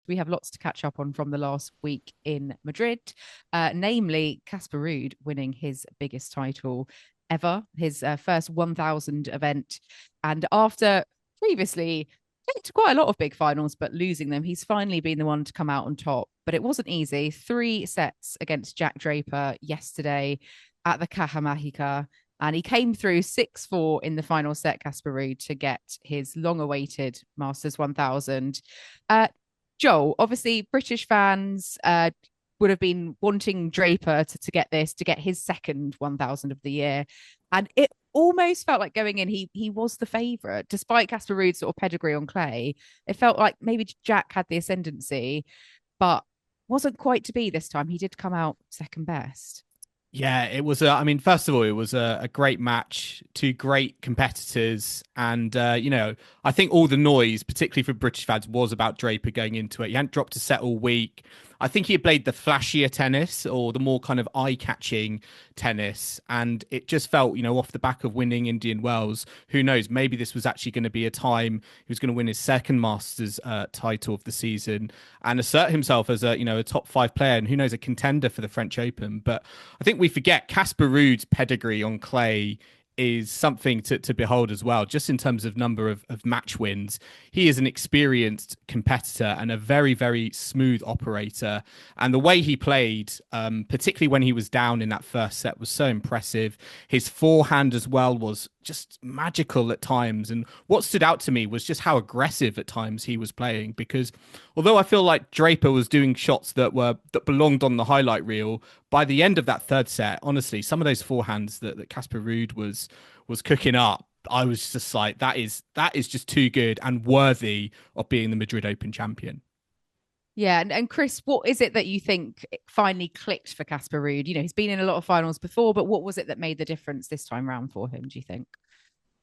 We have lots to catch up on from the last week in Madrid, namely Casper Ruud winning his biggest title ever, his first 1,000 event. And after previously to quite a lot of big finals, but losing them, he's finally been the one to come out on top. But it wasn't easy. 3 sets against Jack Draper yesterday at the Caja Mágica. And he came through 6-4 in the final set, Casper Ruud, to get his long-awaited Masters 1000. Joel, obviously British fans would have been wanting Draper to get this, to get his second 1000 of the year. And it almost felt like going in, he was the favourite, despite Casper Ruud's sort of pedigree on clay. It felt like maybe Jack had the ascendancy, but wasn't quite to be this time. He did come out second best. Yeah, it was. I mean, first of all, it was a great match, two great competitors, and I think all the noise, particularly for British fans, was about Draper going into it. He hadn't dropped a set all week. I think he had played the flashier tennis or the more kind of eye-catching tennis, and it just felt, off the back of winning Indian Wells, who knows, maybe this was actually going to be a time he was going to win his second Masters title of the season and assert himself as a top 5 player, and who knows, a contender for the French Open. But I think we forget Casper Ruud's pedigree on clay is something to behold as well, just in terms of number of match wins. He is an experienced competitor and a very, very smooth operator. And the way he played, particularly when he was down in that first set, was so impressive. His forehand as well was just magical at times. And what stood out to me was just how aggressive at times he was playing, because although I feel like Draper was doing shots that belonged on the highlight reel, by the end of that third set, honestly, some of those forehands that Casper Ruud was cooking up, I was just like, that is just too good and worthy of being the Madrid Open champion. Yeah, and Chris, what is it that you think finally clicked for Casper Ruud? He's been in a lot of finals before, but what was it that made the difference this time round for him, do you think?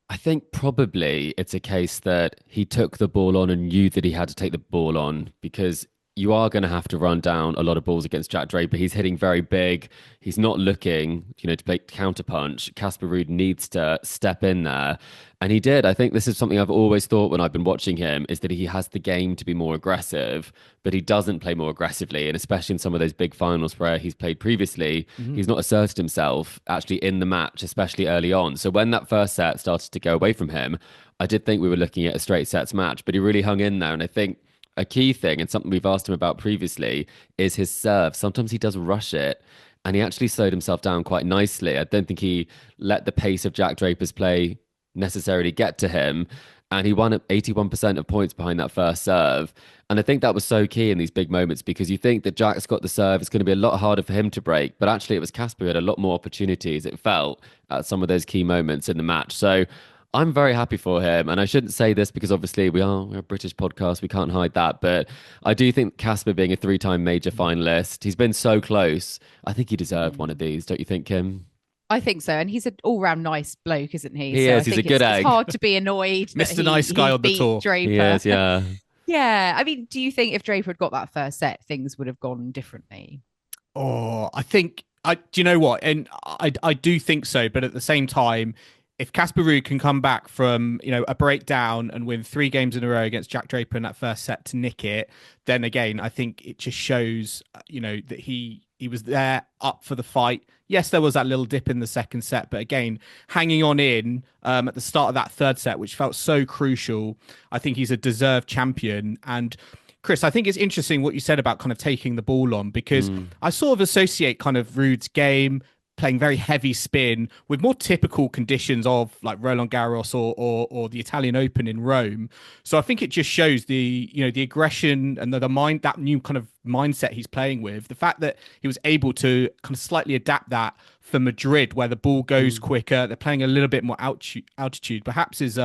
I think probably it's a case that he took the ball on and knew that he had to take the ball on, because you are going to have to run down a lot of balls against Jack Draper. He's hitting very big. He's not looking, to play counterpunch. Casper Ruud needs to step in there. And he did. I think this is something I've always thought when I've been watching him, is that he has the game to be more aggressive, but he doesn't play more aggressively. And especially in some of those big finals where he's played previously, he's not asserted himself actually in the match, especially early on. So when that first set started to go away from him, I did think we were looking at a straight sets match, but he really hung in there. And I think a key thing, and something we've asked him about previously, is his serve. Sometimes he does rush it, and he actually slowed himself down quite nicely. I don't think he let the pace of Jack Draper's play necessarily get to him, and he won at 81% of points behind that first serve. And I think that was so key in these big moments, because you think that Jack's got the serve, it's going to be a lot harder for him to break, but actually it was Casper who had a lot more opportunities, it felt, at some of those key moments in the match. So I'm very happy for him. And I shouldn't say this because obviously we're a British podcast, we can't hide that. But I do think Casper, being a 3-time major finalist, he's been so close. I think he deserved one of these, don't you think, Kim? I think so. And he's an all-round nice bloke, isn't he? He is. He's a good egg. It's hard to be annoyed. Mr. Nice Guy on the tour. Draper. He is, yeah. Yeah. I mean, do you think if Draper had got that first set, things would have gone differently? Oh, do you know what? And I do think so. But at the same time, if Casper Ruud can come back from, a breakdown and win 3 games in a row against Jack Draper in that first set to nick it, then again, I think it just shows, that he was there up for the fight. Yes, there was that little dip in the second set, but again, hanging on in at the start of that third set, which felt so crucial. I think he's a deserved champion. And Chris, I think it's interesting what you said about kind of taking the ball on, because I sort of associate kind of Ruud's game, playing very heavy spin, with more typical conditions of like Roland-Garros or the Italian Open in Rome. So I think it just shows the aggression and the mind, that new kind of mindset he's playing with. The fact that he was able to kind of slightly adapt that for Madrid, where the ball goes quicker, they're playing a little bit more altitude. Perhaps is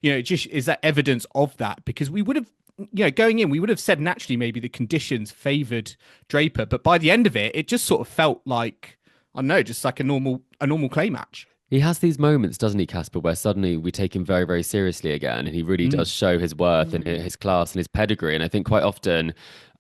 just is that evidence of that, because we would have. Going in, we would have said naturally maybe the conditions favoured Draper, but by the end of it, it just sort of felt like, I don't know, just like a normal clay match. He has these moments, doesn't he, Casper, where suddenly we take him very, very seriously again, and he really does show his worth and his class and his pedigree. And I think quite often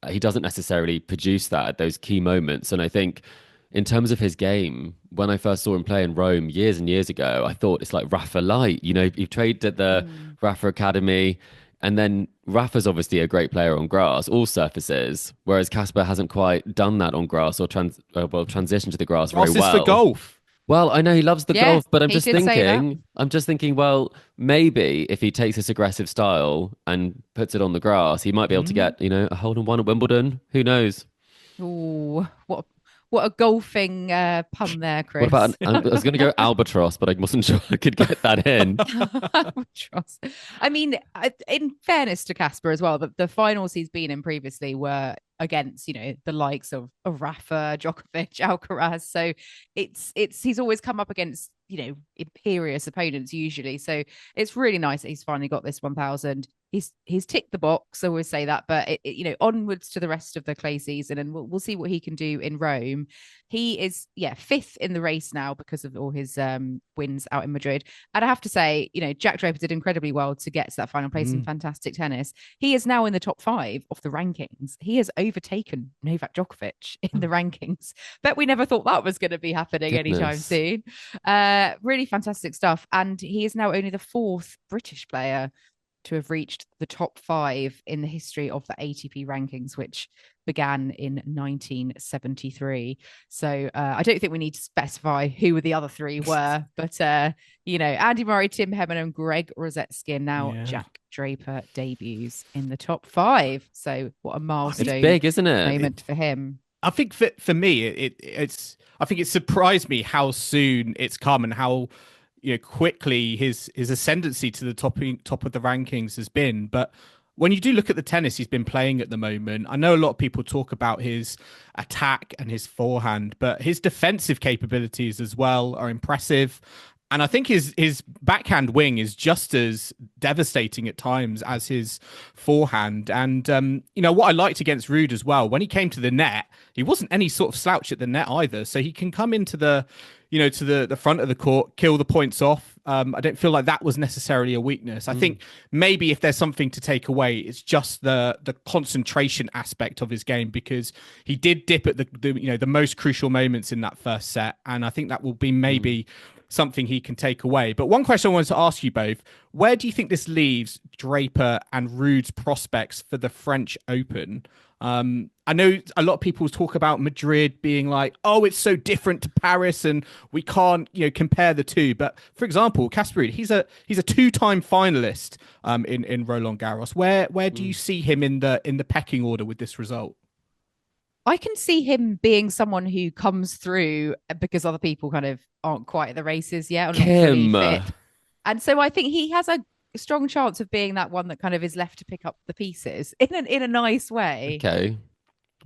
he doesn't necessarily produce that at those key moments. And I think in terms of his game, when I first saw him play in Rome years and years ago, I thought it's like Rafa light. He trained at the Rafa Academy. And then Rafa's obviously a great player on grass, all surfaces, whereas Casper hasn't quite done that on grass or transitioned to the grass very Ross is for well. golf. Well, I know he loves the Yeah, golf, but he did say that. I'm just thinking, well, maybe if he takes this aggressive style and puts it on the grass, he might be able to get, a hole in one at Wimbledon. Who knows? Ooh, what a golfing pun there, What Chris. about, I was going to go albatross, but I wasn't sure I could get that in. Albatross. I mean, in fairness to Casper as well, the finals he's been in previously were against, the likes of Rafa, Djokovic, Alcaraz. So he's always come up against, imperious opponents usually. So it's really nice that he's finally got this 1,000. He's ticked the box. I always say that, but onwards to the rest of the clay season, and we'll see what he can do in Rome. He is fifth in the race now because of all his wins out in Madrid. And I have to say, Jack Draper did incredibly well to get to that final place in fantastic tennis. He is now in the top 5 of the rankings. He has overtaken Novak Djokovic in the rankings. Bet we never thought that was going to be happening anytime soon. Really fantastic stuff. And he is now only the 4th British player to have reached the top 5 in the history of the ATP rankings, which began in 1973. So I don't think we need to specify who the other 3 were, but Andy Murray, Tim Henman, and Greg Rosetsky, and now Jack Draper debuts in the top 5. So what a milestone! It's big, isn't it? Moment for him. I think for me, it's. I think it surprised me how soon it's come and how quickly his ascendancy to the top of the rankings has been. But when you do look at the tennis he's been playing at the moment, I know a lot of people talk about his attack and his forehand, but his defensive capabilities as well are impressive. And I think his backhand wing is just as devastating at times as his forehand. And, what I liked against Ruud as well, when he came to the net, he wasn't any sort of slouch at the net either. So he can come into the front of the court, kill the points off. I don't feel like that was necessarily a weakness. I think maybe if there's something to take away, it's just the concentration aspect of his game, because he did dip at the most crucial moments in that first set. And I think that will be maybe something he can take away. But one question I wanted to ask you both, where do you think this leaves Draper and Ruud's prospects for the French Open? I know a lot of people talk about Madrid being like, oh, it's so different to Paris and we can't, compare the two. But for example, Casper Ruud, he's a 2-time finalist in Roland-Garros. Where do you see him in the pecking order with this result? I can see him being someone who comes through because other people kind of aren't quite at the races yet. Or not fully fit. And so I think he has a strong chance of being that one that kind of is left to pick up the pieces in a nice way. Okay.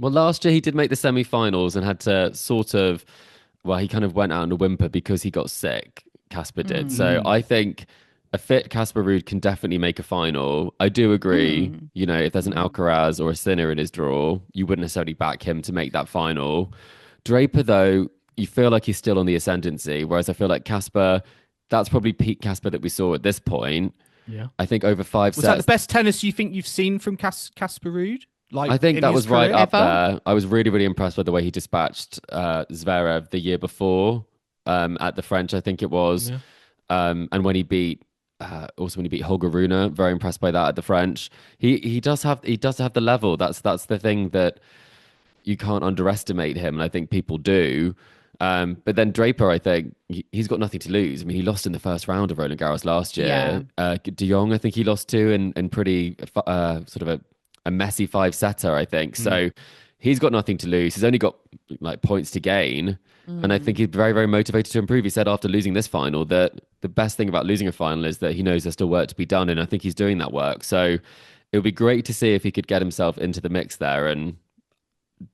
Well, last year he did make the semi-finals and had to he kind of went out in a whimper because he got sick. Casper did. So I think a fit Casper Ruud can definitely make a final. I do agree. If there's an Alcaraz or a Sinner in his draw, you wouldn't necessarily back him to make that final. Draper, though, you feel like he's still on the ascendancy, whereas I feel like Casper, that's probably peak Casper that we saw at this point. Yeah, I think over 5 sets. Was that the best tennis you think you've seen from Casper Ruud? I think that was right up there. I was really, really impressed with the way he dispatched Zverev the year before at the French, I think it was. Yeah. And when he beat Holger Rune, very impressed by that at the French. He does have the level. That's the thing that you can't underestimate him, and I think people do. But then Draper, I think he's got nothing to lose. I mean, he lost in the first round of Roland-Garros last year. Yeah. De Jong, I think he lost to in pretty sort of a messy 5-setter, I think. So he's got nothing to lose. He's only got like points to gain. And I think he's very, very motivated to improve. He said after losing this final that the best thing about losing a final is that he knows there's still work to be done. And I think he's doing that work. So it would be great to see if he could get himself into the mix there. And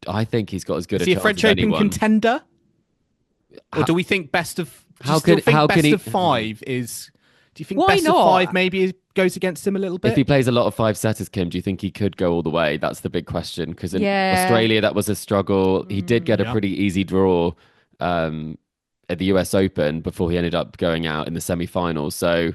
I think he's got as good a chance as French Open contender? Or do we think best of... How could he... of 5 is... Do you think best of 5 maybe goes against him a little bit? If he plays a lot of 5-setters, Kim, do you think he could go all the way? That's the big question. Because in Australia, that was a struggle. He did get a pretty easy draw at the US Open before he ended up going out in the semi-finals. So,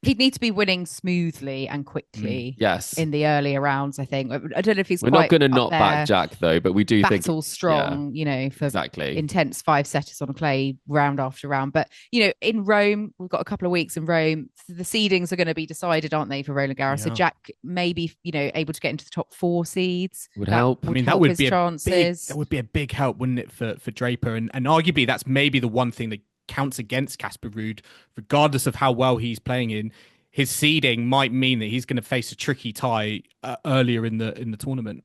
He'd need to be winning smoothly and quickly Yes. in the earlier rounds, I think. I don't know if he's We're quite not going to up not back there, Jack, though, but we do think battle strong, you know, for exactly intense 5-setters on clay round after round. But, you know, in Rome, we've got a couple of weeks in Rome. The seedings are going to be decided, aren't they, for Roland-Garros? So Jack may be, you know, able to get into the top 4 seeds. Would help. I mean, that would be chances. that would be a big help, wouldn't it, for Draper? And arguably, that's maybe the one thing that counts against Casper Ruud, regardless of how well he's playing in. His seeding might mean that he's going to face a tricky tie earlier in the tournament.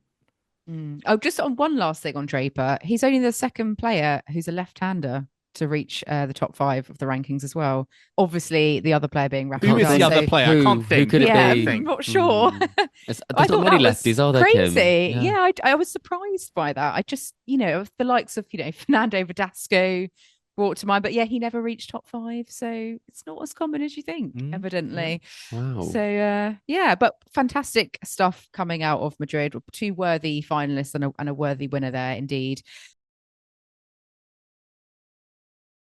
Oh, just on one last thing on Draper, he's only the second player who's a left-hander to reach the top 5 of the rankings as well. Obviously, the other player being Rafa. Who is the other player? I can't think. Who could it be? I'm not sure. There's not many lefties, are there, crazy. Kim? Yeah, I was surprised by that. I just, you know, the likes of, you know, Fernando Verdasco brought to mind, but yeah, he never reached top 5, so it's not as common as you think, evidently. Wow. So yeah, but fantastic stuff coming out of Madrid. 2 worthy finalists and a worthy winner there indeed.